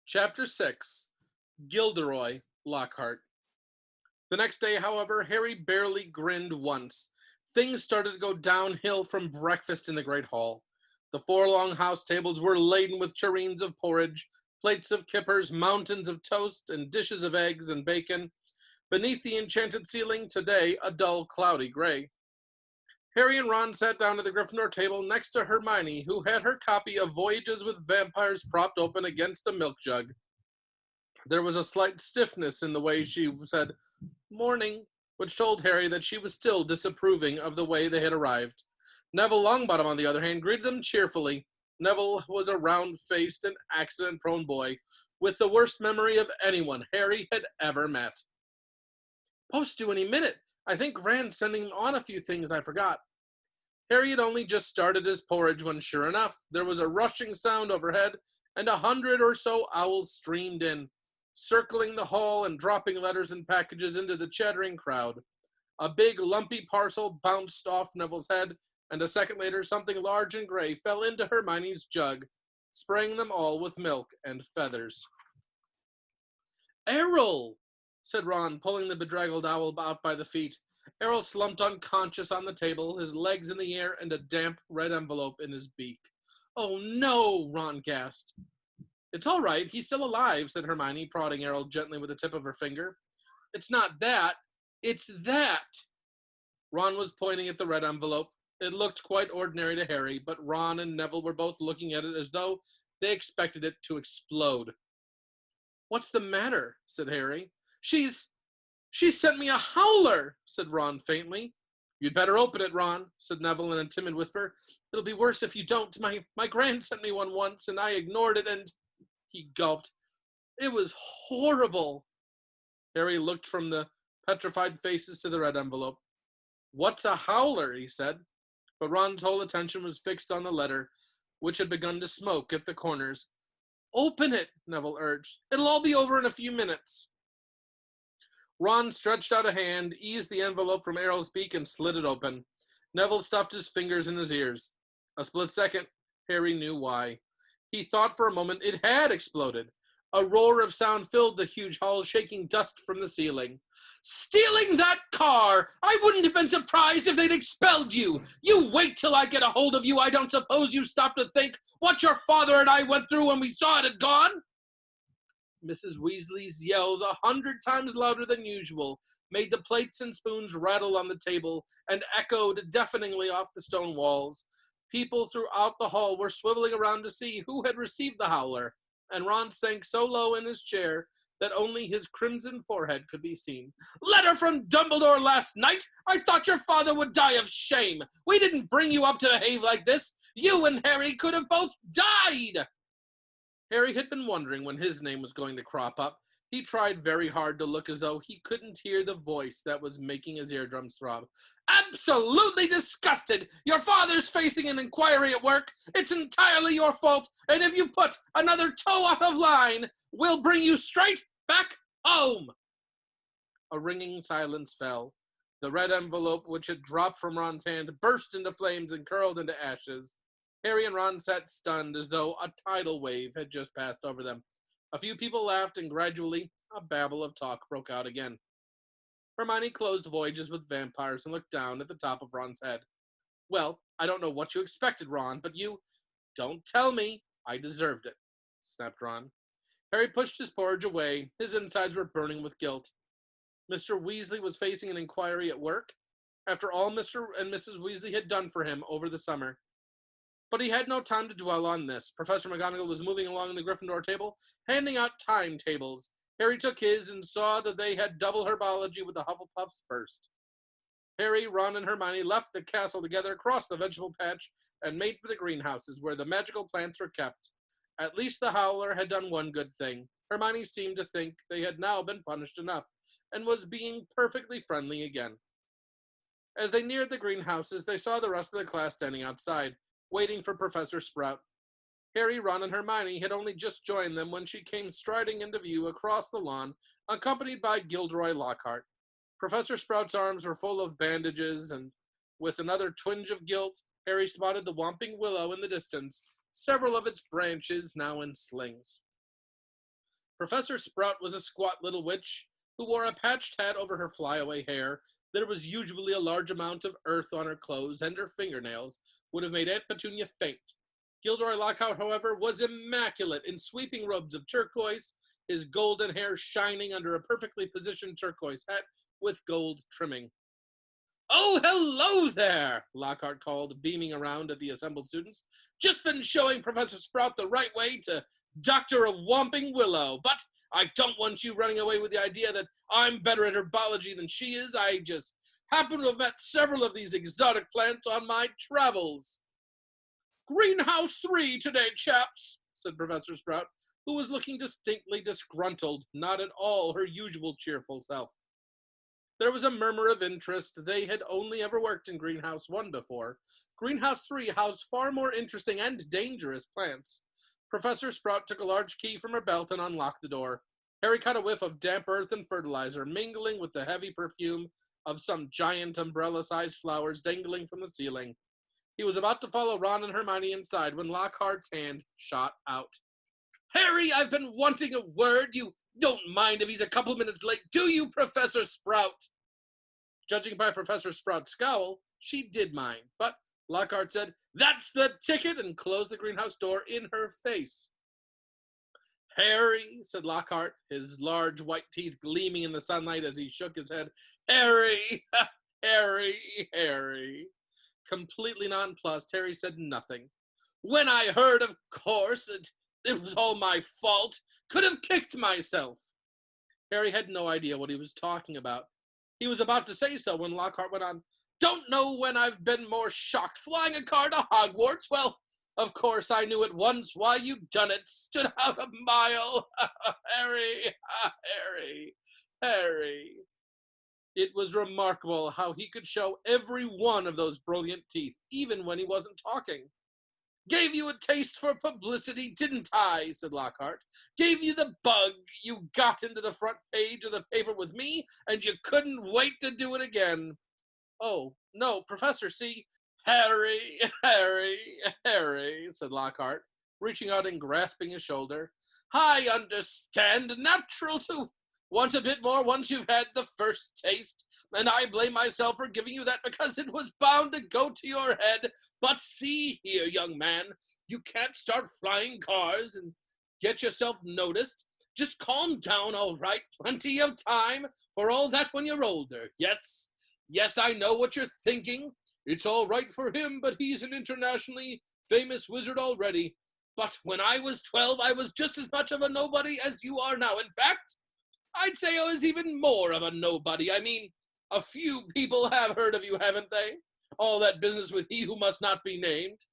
Chapter 6. Gilderoy, Lockhart. The next day, however, Harry barely grinned once. Things started to go downhill from breakfast in the great hall. The four long house tables were laden with tureens of porridge, plates of kippers, mountains of toast, and dishes of eggs and bacon. Beneath the enchanted ceiling, today a dull, cloudy gray. Harry and Ron sat down at the Gryffindor table next to Hermione, who had her copy of Voyages with Vampires propped open against a milk jug. There was a slight stiffness in the way she said "morning," which told Harry that she was still disapproving of the way they had arrived. Neville Longbottom, on the other hand, greeted them cheerfully. Neville was a round-faced and accident-prone boy, with the worst memory of anyone Harry had ever met. "Post due any minute. I think Grand's sending on a few things I forgot." Harry had only just started his porridge when, sure enough, there was a rushing sound overhead, and 100 or so owls streamed in, circling the hall and dropping letters and packages into the chattering crowd. A big, lumpy parcel bounced off Neville's head, and a second later something large and gray fell into Hermione's jug, spraying them all with milk and feathers. "Errol!" said Ron, pulling the bedraggled owl out by the feet. Errol slumped unconscious on the table, his legs in the air and a damp red envelope in his beak. "Oh no!" Ron gasped. "It's all right, he's still alive," said Hermione, prodding Errol gently with the tip of her finger. "It's not that, it's that." Ron was pointing at the red envelope. It looked quite ordinary to Harry, but Ron and Neville were both looking at it as though they expected it to explode. "What's the matter?" said Harry. She sent me a howler," said Ron faintly. "You'd better open it, Ron," said Neville in a timid whisper. "It'll be worse if you don't. My Gran sent me one once, and I ignored it, and—" He gulped. "It was horrible." Harry looked from the petrified faces to the red envelope. "What's a howler?" he said. But Ron's whole attention was fixed on the letter, which had begun to smoke at the corners. "Open it," Neville urged. "It'll all be over in a few minutes." Ron stretched out a hand, eased the envelope from Errol's beak, and slid it open. Neville stuffed his fingers in his ears. A split second, Harry knew why. He thought for a moment it had exploded. A roar of sound filled the huge hall, shaking dust from the ceiling. "Stealing that car! I wouldn't have been surprised if they'd expelled you! You wait till I get a hold of you! I don't suppose you stopped to think what your father and I went through when we saw it had gone?" Mrs. Weasley's yells, 100 times louder than usual, made the plates and spoons rattle on the table and echoed deafeningly off the stone walls. People throughout the hall were swiveling around to see who had received the howler, and Ron sank so low in his chair that only his crimson forehead could be seen. "Letter from Dumbledore last night! I thought your father would die of shame! We didn't bring you up to behave like this! You and Harry could have both died!" Harry had been wondering when his name was going to crop up. He tried very hard to look as though he couldn't hear the voice that was making his eardrums throb. "Absolutely disgusted! Your father's facing an inquiry at work. It's entirely your fault, and if you put another toe out of line, we'll bring you straight back home." A ringing silence fell. The red envelope, which had dropped from Ron's hand, burst into flames and curled into ashes. Harry and Ron sat stunned, as though a tidal wave had just passed over them. A few people laughed, and gradually a babble of talk broke out again. Hermione closed Voyages with Vampires and looked down at the top of Ron's head. "Well, I don't know what you expected, Ron, but you—" "Don't tell me. I deserved it," snapped Ron. Harry pushed his porridge away. His insides were burning with guilt. Mr. Weasley was facing an inquiry at work, after all Mr. and Mrs. Weasley had done for him over the summer. But he had no time to dwell on this. Professor McGonagall was moving along the Gryffindor table, handing out timetables. Harry took his and saw that they had double herbology with the Hufflepuffs first. Harry, Ron, and Hermione left the castle together, crossed the vegetable patch, and made for the greenhouses, where the magical plants were kept. At least the Howler had done one good thing. Hermione seemed to think they had now been punished enough, and was being perfectly friendly again. As they neared the greenhouses, they saw the rest of the class standing outside, waiting for Professor Sprout. Harry, Ron, and Hermione had only just joined them when she came striding into view across the lawn, accompanied by Gilderoy Lockhart. Professor Sprout's arms were full of bandages, and with another twinge of guilt, Harry spotted the Whomping Willow in the distance, several of its branches now in slings. Professor Sprout was a squat little witch who wore a patched hat over her flyaway hair. There was usually a large amount of earth on her clothes, and her fingernails would have made Aunt Petunia faint. Gilderoy Lockhart, however, was immaculate in sweeping robes of turquoise, his golden hair shining under a perfectly positioned turquoise hat with gold trimming. "Oh, hello there," Lockhart called, beaming around at the assembled students. "Just been showing Professor Sprout the right way to doctor a whomping willow, but I don't want you running away with the idea that I'm better at herbology than she is. I just happen to have met several of these exotic plants on my travels." "Greenhouse 3 today, chaps," said Professor Sprout, who was looking distinctly disgruntled, not at all her usual cheerful self. There was a murmur of interest. They had only ever worked in Greenhouse 1 before. Greenhouse 3 housed far more interesting and dangerous plants. Professor Sprout took a large key from her belt and unlocked the door. Harry caught a whiff of damp earth and fertilizer, mingling with the heavy perfume of some giant umbrella-sized flowers dangling from the ceiling. He was about to follow Ron and Hermione inside when Lockhart's hand shot out. "Harry, I've been wanting a word. You don't mind if he's a couple minutes late, do you, Professor Sprout?" Judging by Professor Sprout's scowl, she did mind, but Lockhart said, "That's the ticket," and closed the greenhouse door in her face. "Harry," said Lockhart, his large white teeth gleaming in the sunlight as he shook his head. "Harry, Harry." Completely nonplussed, Harry said nothing. "When I heard, of course, it was all my fault. Could have kicked myself." Harry had no idea what he was talking about. He was about to say so when Lockhart went on, "Don't know when I've been more shocked. Flying a car to Hogwarts? Well, of course I knew at once why you'd done it. Stood out a mile. Harry, Harry." It was remarkable how he could show every one of those brilliant teeth, even when he wasn't talking. "Gave you a taste for publicity, didn't I?" said Lockhart. "Gave you the bug. You got into the front page of the paper with me, and you couldn't wait to do it again." "Oh, no, Professor, see." "Harry, Harry," said Lockhart, reaching out and grasping his shoulder. "I understand. Natural to want a bit more once you've had the first taste, and I blame myself for giving you that because it was bound to go to your head. But see here, young man, you can't start flying cars and get yourself noticed. Just calm down, all right? Plenty of time for all that when you're older. Yes, I know what you're thinking. It's all right for him, but he's an internationally famous wizard already. But when I was 12, I was just as much of a nobody as you are now. In fact, I'd say I was even more of a nobody. I mean, a few people have heard of you, haven't they? All that business with he who must not be named."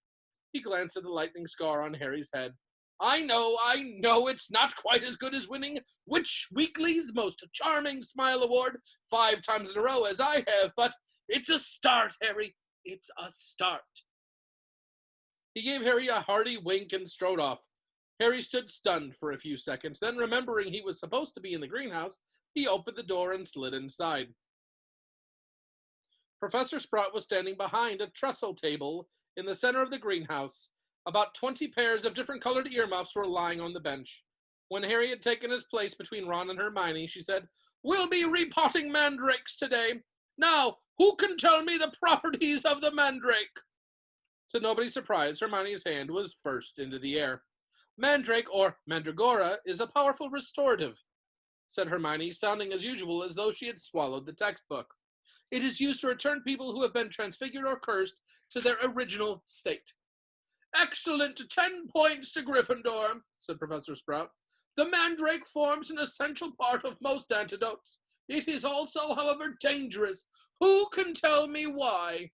He glanced at the lightning scar on Harry's head. I know, it's not quite as good as winning Witch Weekly's Most Charming Smile Award 5 times in a row as I have, but it's a start, Harry. It's a start." He gave Harry a hearty wink and strode off. Harry stood stunned for a few seconds. Then, remembering he was supposed to be in the greenhouse, he opened the door and slid inside. Professor Sprout was standing behind a trestle table in the center of the greenhouse. About 20 pairs of different colored earmuffs were lying on the bench. When Harry had taken his place between Ron and Hermione, she said, "We'll be repotting mandrakes today. Now, who can tell me the properties of the mandrake?" To nobody's surprise, Hermione's hand was first into the air. "Mandrake, or mandragora, is a powerful restorative," said Hermione, sounding as usual as though she had swallowed the textbook. "It is used to return people who have been transfigured or cursed to their original state." "Excellent! 10 points to Gryffindor," said Professor Sprout. "The mandrake forms an essential part of most antidotes. It is also, however, dangerous. Who can tell me why?"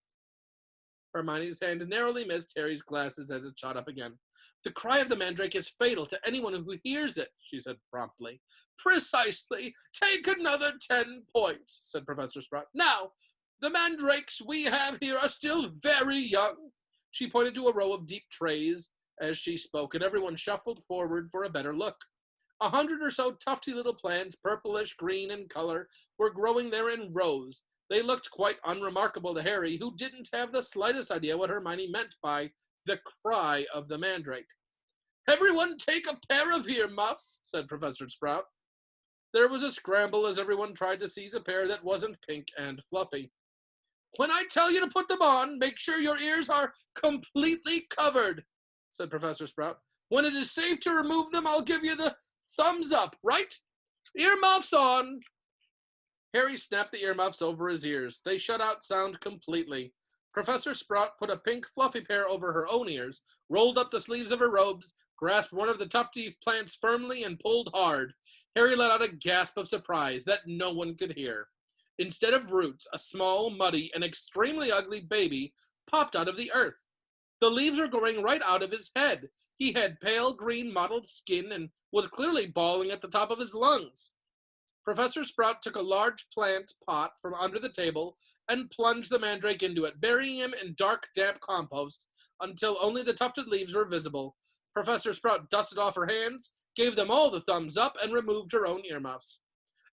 Hermione's hand narrowly missed Harry's glasses as it shot up again. "The cry of the mandrake is fatal to anyone who hears it," she said promptly. "Precisely. Take another 10 points," said Professor Sprout. "Now, the mandrakes we have here are still very young." She pointed to a row of deep trays as she spoke, and everyone shuffled forward for a better look. 100 or so tufty little plants, purplish green in color, were growing there in rows. They looked quite unremarkable to Harry, who didn't have the slightest idea what Hermione meant by the cry of the mandrake. Everyone take a pair of earmuffs, said Professor Sprout. There was a scramble as everyone tried to seize a pair that wasn't pink and fluffy. When I tell you to put them on, make sure your ears are completely covered, said Professor Sprout. When it is safe to remove them, I'll give you the thumbs up, right? Earmuffs on! Harry snapped the earmuffs over his ears. They shut out sound completely. Professor Sprout put a pink fluffy pair over her own ears, rolled up the sleeves of her robes, grasped one of the tufty plants firmly, and pulled hard. Harry let out a gasp of surprise that no one could hear. Instead of roots, a small, muddy, and extremely ugly baby popped out of the earth. The leaves were growing right out of his head. He had pale green mottled skin and was clearly bawling at the top of his lungs. Professor Sprout took a large plant pot from under the table and plunged the mandrake into it, burying him in dark, damp compost until only the tufted leaves were visible. Professor Sprout dusted off her hands, gave them all the thumbs up, and removed her own earmuffs.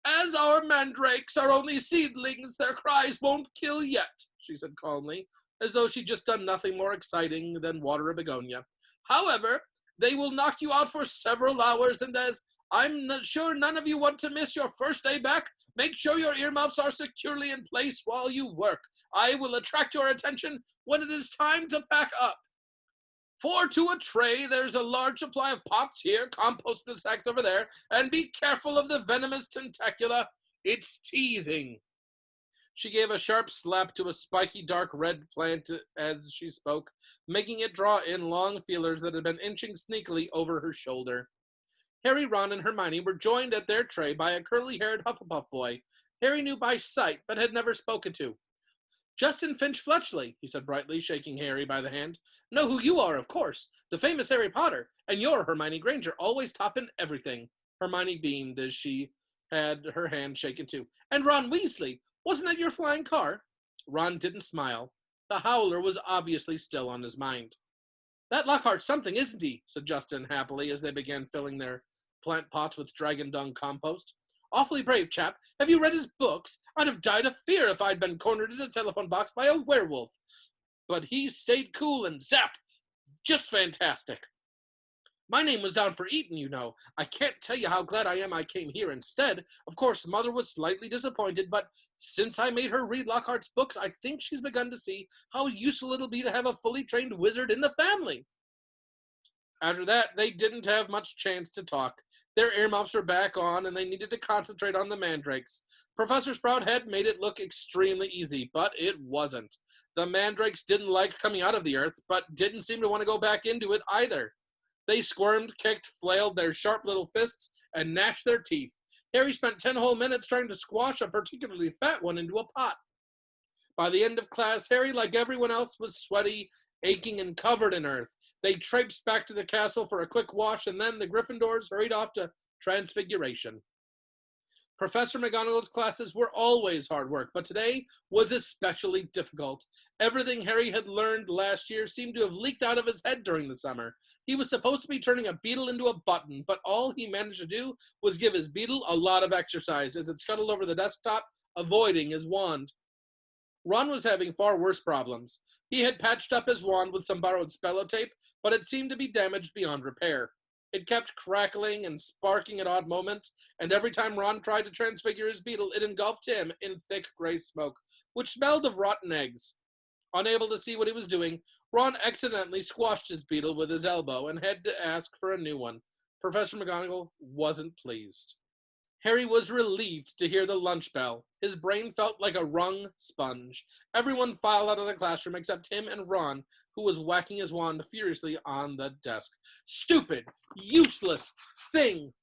As our mandrakes are only seedlings, their cries won't kill yet, she said calmly, as though she'd just done nothing more exciting than water a begonia. However, they will knock you out for several hours, and as I'm not sure none of you want to miss your first day back, make sure your earmuffs are securely in place while you work. I will attract your attention when it is time to pack up. 4 to a tray, there's a large supply of pots here, compost in the sacks over there, and be careful of the venomous tentacula. It's teething. She gave a sharp slap to a spiky dark red plant as she spoke, making it draw in long feelers that had been inching sneakily over her shoulder. Harry, Ron, and Hermione were joined at their tray by a curly-haired Hufflepuff boy Harry knew by sight but had never spoken to. Justin Finch-Fletchley, he said brightly, shaking Harry by the hand. Know who you are, of course. The famous Harry Potter. And you're Hermione Granger, always topping everything. Hermione beamed as she had her hand shaken too. And Ron Weasley. Wasn't that your flying car? Ron didn't smile. The howler was obviously still on his mind. That Lockhart's something, isn't he? Said Justin happily as they began filling their plant pots with dragon dung compost. Awfully brave chap. Have you read his books? I'd have died of fear if I'd been cornered in a telephone box by a werewolf. But he stayed cool and zap. Just fantastic. My name was down for Eton, you know. I can't tell you how glad I am I came here instead. Of course, Mother was slightly disappointed, but since I made her read Lockhart's books, I think she's begun to see how useful it'll be to have a fully trained wizard in the family. After that, they didn't have much chance to talk. Their earmuffs were back on, and they needed to concentrate on the mandrakes. Professor Sprout had made it look extremely easy, but it wasn't. The mandrakes didn't like coming out of the earth, but didn't seem to want to go back into it either. They squirmed, kicked, flailed their sharp little fists, and gnashed their teeth. Harry spent 10 whole minutes trying to squash a particularly fat one into a pot. By the end of class, Harry, like everyone else, was sweaty, aching, and covered in earth. They traipsed back to the castle for a quick wash, and then the Gryffindors hurried off to Transfiguration. Professor McGonagall's classes were always hard work, but today was especially difficult. Everything Harry had learned last year seemed to have leaked out of his head during the summer. He was supposed to be turning a beetle into a button, but all he managed to do was give his beetle a lot of exercise as it scuttled over the desktop, avoiding his wand. Ron was having far worse problems. He had patched up his wand with some borrowed spello tape, but it seemed to be damaged beyond repair. It kept crackling and sparking at odd moments, and every time Ron tried to transfigure his beetle, it engulfed him in thick gray smoke, which smelled of rotten eggs. Unable to see what he was doing, Ron accidentally squashed his beetle with his elbow and had to ask for a new one. Professor McGonagall wasn't pleased. Harry was relieved to hear the lunch bell. His brain felt like a wrung sponge. Everyone filed out of the classroom except him and Ron, who was whacking his wand furiously on the desk. Stupid! Useless thing!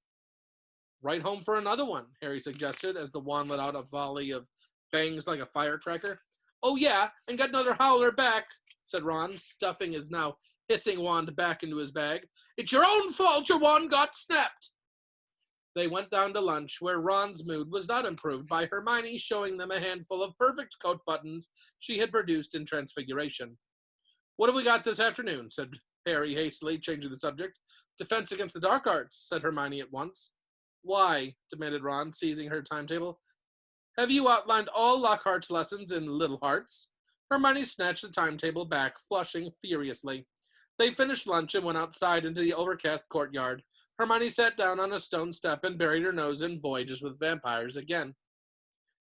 Right home for another one, Harry suggested as the wand let out a volley of bangs like a firecracker. Oh yeah, and got another howler back, said Ron, stuffing his now hissing wand back into his bag. It's your own fault your wand got snapped. They went down to lunch, where Ron's mood was not improved by Hermione showing them a handful of perfect coat buttons she had produced in Transfiguration. What have we got this afternoon? Said Harry hastily, changing the subject. Defense against the dark arts, said Hermione at once. Why? Demanded Ron, seizing her timetable. Have you outlined all Lockhart's lessons in Little Hearts? Hermione snatched the timetable back, flushing furiously. They finished lunch and went outside into the overcast courtyard. Hermione sat down on a stone step and buried her nose in Voyages with Vampires again.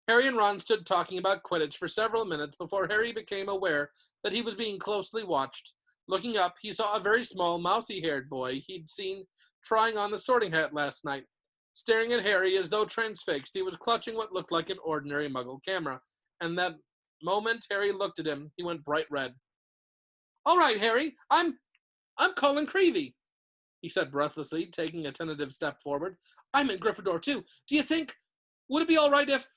Harry and Ron stood talking about Quidditch for several minutes before Harry became aware that he was being closely watched. Looking up, he saw a very small, mousy-haired boy he'd seen trying on the Sorting Hat last night. Staring at Harry as though transfixed, he was clutching what looked like an ordinary Muggle camera. And that moment Harry looked at him, he went bright red. "All right, Harry, I'm Colin Creevey," he said breathlessly, taking a tentative step forward. "I'm in Gryffindor too. Do you think, would it be all right if...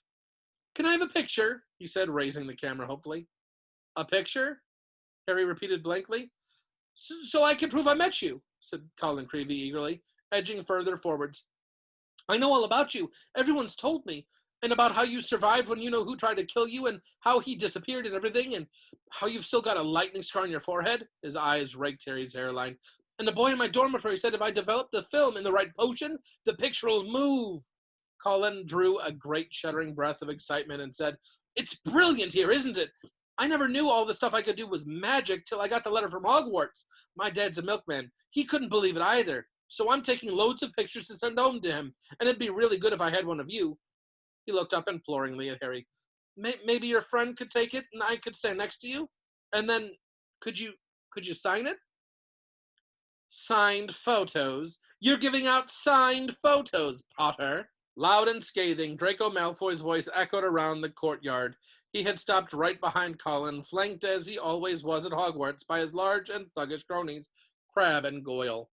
Can I have a picture?" he said, raising the camera hopefully. "A picture?" Harry repeated blankly. "So I can prove I met you," said Colin Creevey eagerly, edging further forwards. "I know all about you. Everyone's told me. And about how you survived when you know who tried to kill you, and how he disappeared and everything, and how you've still got a lightning scar on your forehead." His eyes raked Harry's hairline. "And a boy in my dormitory said if I develop the film in the right potion, the picture will move." Colin drew a great shuddering breath of excitement and said, "It's brilliant here, isn't it? I never knew all the stuff I could do was magic till I got the letter from Hogwarts. My dad's a milkman. He couldn't believe it either. So I'm taking loads of pictures to send home to him, and it'd be really good if I had one of you." He looked up imploringly at Harry. Maybe your friend could take it, and I could stand next to you? And then, could you sign it?" "Signed photos? You're giving out signed photos, Potter." Loud and scathing, Draco Malfoy's voice echoed around the courtyard. He had stopped right behind Colin, flanked as he always was at Hogwarts by his large and thuggish cronies, Crabbe and Goyle.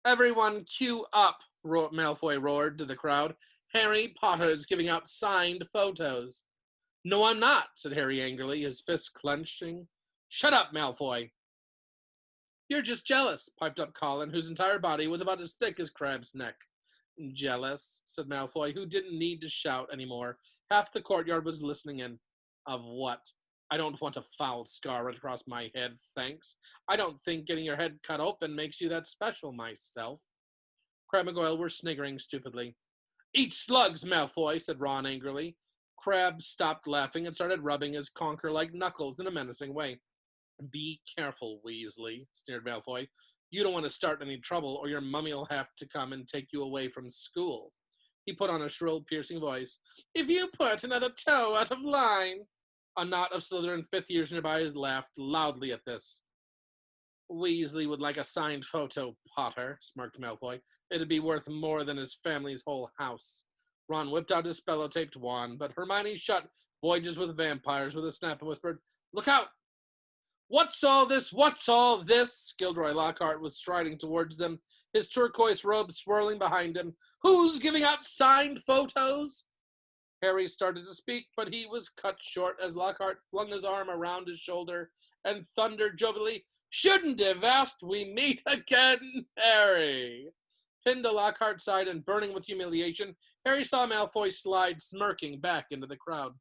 "Everyone queue up," Malfoy roared to the crowd. "Harry Potter's giving out signed photos." "No, I'm not," said Harry angrily, his fists clenching. "Shut up, Malfoy." "You're just jealous," piped up Colin, whose entire body was about as thick as Crabbe's neck. "Jealous," said Malfoy, who didn't need to shout anymore. Half the courtyard was listening in. "Of what? I don't want a foul scar right across my head, thanks. I don't think getting your head cut open makes you that special myself." Crabbe and Goyle were sniggering stupidly. "Eat slugs, Malfoy," said Ron angrily. Crabbe stopped laughing and started rubbing his conker-like knuckles in a menacing way. "Be careful, Weasley," sneered Malfoy. "You don't want to start any trouble, or your mummy'll have to come and take you away from school." He put on a shrill, piercing voice. "If you put another toe out of line." A knot of Slytherin fifth years nearby laughed loudly at this. "Weasley would like a signed photo, Potter," smirked Malfoy. "It'd be worth more than his family's whole house." Ron whipped out his spello-taped wand, but Hermione shut Voyages with Vampires with a snap and whispered, "Look out! What's all this? What's all this?" Gilderoy Lockhart was striding towards them, his turquoise robe swirling behind him. "Who's giving out signed photos?" Harry started to speak, but he was cut short as Lockhart flung his arm around his shoulder and thundered jovially, "Shouldn't have asked we meet again, Harry." Pinned to Lockhart's side and burning with humiliation, Harry saw Malfoy slide smirking back into the crowd.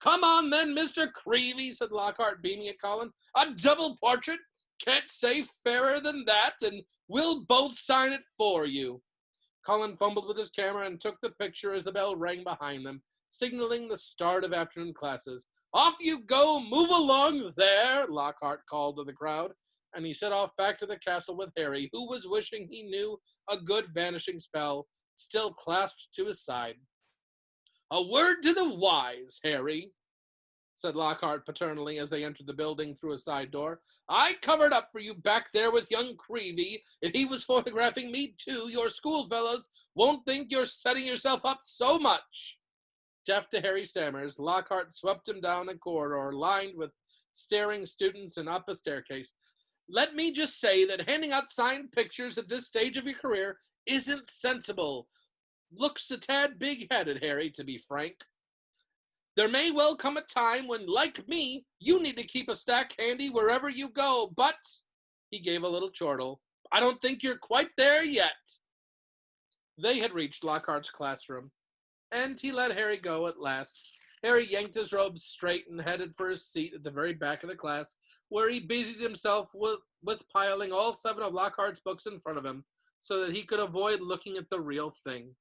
"Come on then, Mr. Creevey," said Lockhart, beaming at Colin. "A double portrait? Can't say fairer than that, and we'll both sign it for you." Colin fumbled with his camera and took the picture as the bell rang behind them, signaling the start of afternoon classes. "Off you go, move along there," Lockhart called to the crowd, and he set off back to the castle with Harry, who was wishing he knew a good vanishing spell, still clasped to his side. "A word to the wise, Harry," said Lockhart paternally as they entered the building through a side door. "I covered up for you back there with young Creevey. If he was photographing me too, your schoolfellows won't think you're setting yourself up so much." Deaf to Harry's stammers, Lockhart swept him down a corridor lined with staring students and up a staircase. "Let me just say that handing out signed pictures at this stage of your career isn't sensible. Looks a tad big-headed, Harry, to be frank. There may well come a time when, like me, you need to keep a stack handy wherever you go, but," he gave a little chortle, "I don't think you're quite there yet." They had reached Lockhart's classroom, and he let Harry go at last. Harry yanked his robes straight and headed for his seat at the very back of the class, where he busied himself with piling all 7 of Lockhart's books in front of him, so that he could avoid looking at the real thing.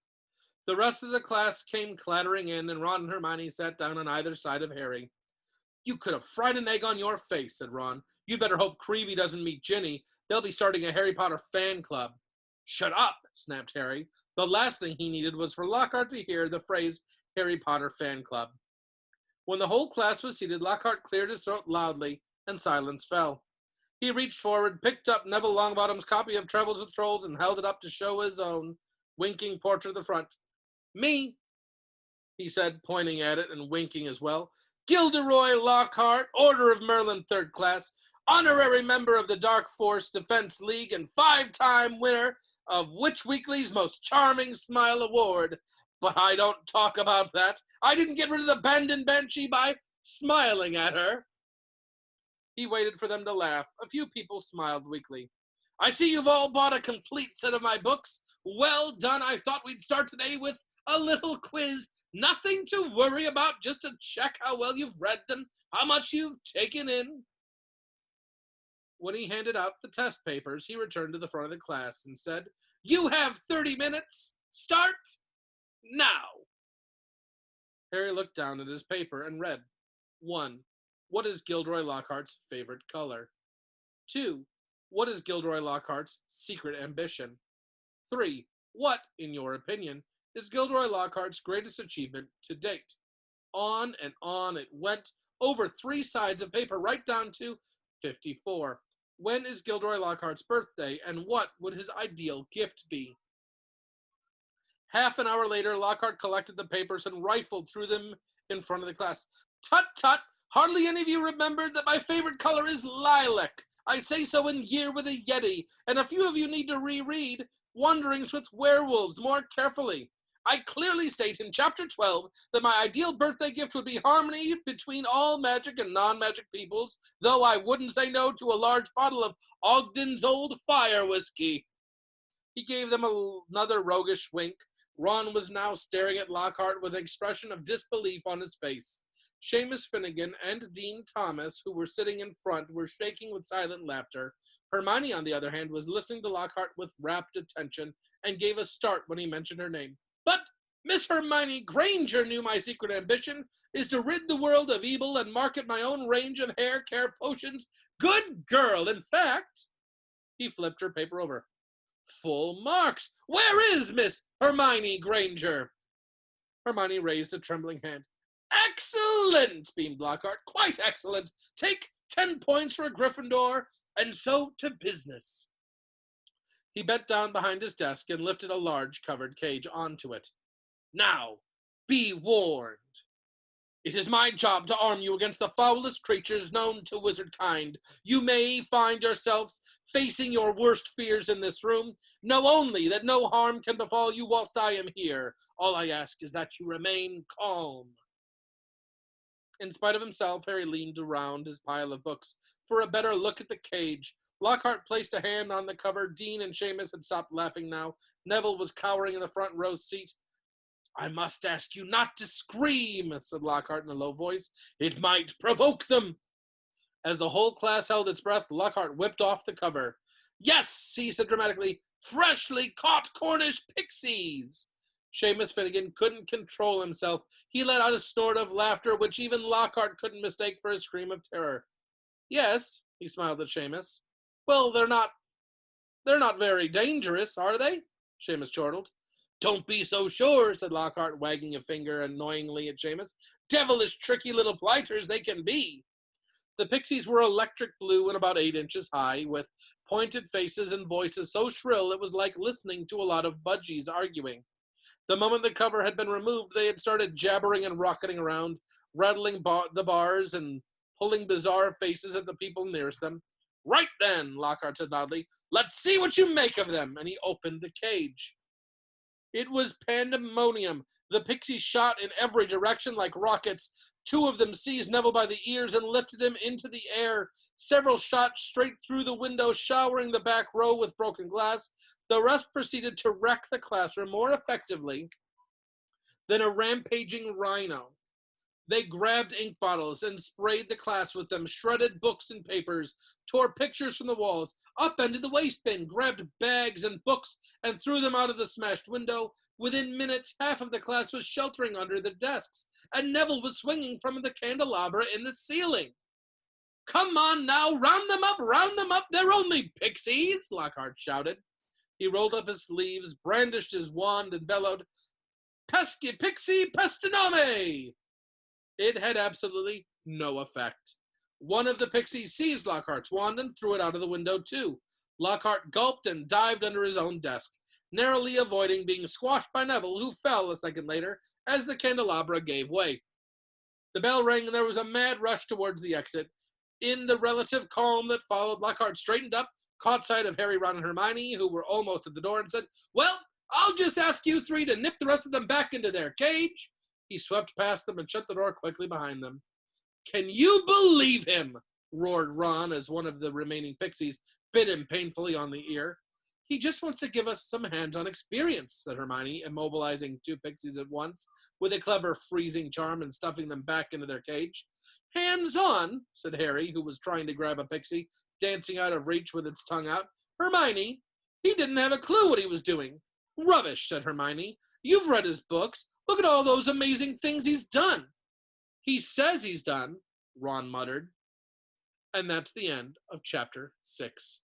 The rest of the class came clattering in, and Ron and Hermione sat down on either side of Harry. You could have fried an egg on your face, said Ron. You'd better hope Creevy doesn't meet Ginny. They'll be starting a Harry Potter fan club. Shut up, snapped Harry. The last thing he needed was for Lockhart to hear the phrase Harry Potter fan club. When the whole class was seated, Lockhart cleared his throat loudly, and silence fell. He reached forward, picked up Neville Longbottom's copy of Travels with Trolls, and held it up to show his own winking portrait at the front. Me, he said, pointing at it and winking as well. Gilderoy Lockhart, Order of Merlin, 3rd class, honorary member of the Dark Force Defense League, and 5-time winner of Witch Weekly's Most Charming Smile Award. But I don't talk about that. I didn't get rid of the abandoned banshee by smiling at her. He waited for them to laugh. A few people smiled weakly. I see you've all bought a complete set of my books. Well done. I thought we'd start today with a little quiz. Nothing to worry about, just to check how well you've read them, how much you've taken in. When he handed out the test papers, he returned to the front of the class and said, You have 30 minutes. Start now. Harry looked down at his paper and read, 1. What is Gilderoy Lockhart's favorite color? 2. What is Gilderoy Lockhart's secret ambition? 3. What, in your opinion, is Gilderoy Lockhart's greatest achievement to date? On and on it went, over 3 sides of paper, right down to 54. When is Gilderoy Lockhart's birthday, and what would his ideal gift be? Half an hour later, Lockhart collected the papers and rifled through them in front of the class. Tut, tut! Hardly any of you remembered that my favorite color is lilac. I say so in Year with a Yeti, and a few of you need to reread Wanderings with Werewolves more carefully. I clearly state in Chapter 12 that my ideal birthday gift would be harmony between all magic and non-magic peoples, though I wouldn't say no to a large bottle of Ogden's Old Fire whiskey. He gave them another roguish wink. Ron was now staring at Lockhart with an expression of disbelief on his face. Seamus Finnegan and Dean Thomas, who were sitting in front, were shaking with silent laughter. Hermione, on the other hand, was listening to Lockhart with rapt attention and gave a start when he mentioned her name. But Miss Hermione Granger knew my secret ambition is to rid the world of evil and market my own range of hair care potions. Good girl. In fact, he flipped her paper over. Full marks. Where is Miss Hermione Granger? Hermione raised a trembling hand. Excellent, beamed Lockhart. Quite excellent. Take 10 points for a Gryffindor, and so to business. He bent down behind his desk and lifted a large covered cage onto it. Now, be warned. It is my job to arm you against the foulest creatures known to wizard kind. You may find yourselves facing your worst fears in this room. Know only that no harm can befall you whilst I am here. All I ask is that you remain calm. In spite of himself, Harry leaned around his pile of books for a better look at the cage. Lockhart placed a hand on the cover. Dean and Seamus had stopped laughing now. Neville was cowering in the front row seat. I must ask you not to scream, said Lockhart in a low voice. It might provoke them. As the whole class held its breath, Lockhart whipped off the cover. Yes, he said dramatically, freshly caught Cornish pixies. Seamus Finnegan couldn't control himself. He let out a snort of laughter, which even Lockhart couldn't mistake for a scream of terror. Yes, he smiled at Seamus. Well, they're not very dangerous, are they? Seamus chortled. Don't be so sure, said Lockhart, wagging a finger annoyingly at Seamus. Devilish tricky little blighters they can be. The pixies were electric blue and about 8 inches high, with pointed faces and voices so shrill it was like listening to a lot of budgies arguing. The moment the cover had been removed, they had started jabbering and rocketing around, rattling the bars and pulling bizarre faces at the people nearest them. Right then, Lockhart said loudly, let's see what you make of them, and he opened the cage. It was pandemonium. The pixies shot in every direction like rockets. 2 of them seized Neville by the ears and lifted him into the air. Several shot straight through the window, showering the back row with broken glass. The rest proceeded to wreck the classroom more effectively than a rampaging rhino. They grabbed ink bottles and sprayed the class with them, shredded books and papers, tore pictures from the walls, upended the waste bin, grabbed bags and books, and threw them out of the smashed window. Within minutes, half of the class was sheltering under the desks, and Neville was swinging from the candelabra in the ceiling. "Come on now, round them up, they're only pixies," Lockhart shouted. He rolled up his sleeves, brandished his wand, and bellowed, "Pesky pixie pestinome!" It had absolutely no effect. One of the pixies seized Lockhart's wand and threw it out of the window too. Lockhart gulped and dived under his own desk, narrowly avoiding being squashed by Neville, who fell a second later as the candelabra gave way. The bell rang and there was a mad rush towards the exit. In the relative calm that followed, Lockhart straightened up, caught sight of Harry, Ron, and Hermione, who were almost at the door, and said, "Well, I'll just ask you three to nip the rest of them back into their cage." He swept past them and shut the door quickly behind them. "Can you believe him?" roared Ron as one of the remaining pixies bit him painfully on the ear. "He just wants to give us some hands-on experience," said Hermione, immobilizing two pixies at once with a clever freezing charm and stuffing them back into their cage. "Hands-on?" said Harry, who was trying to grab a pixie, dancing out of reach with its tongue out. "Hermione, he didn't have a clue what he was doing." "Rubbish," said Hermione. "You've read his books. Look at all those amazing things he's done." "He says he's done," Ron muttered. And that's the end of chapter 6.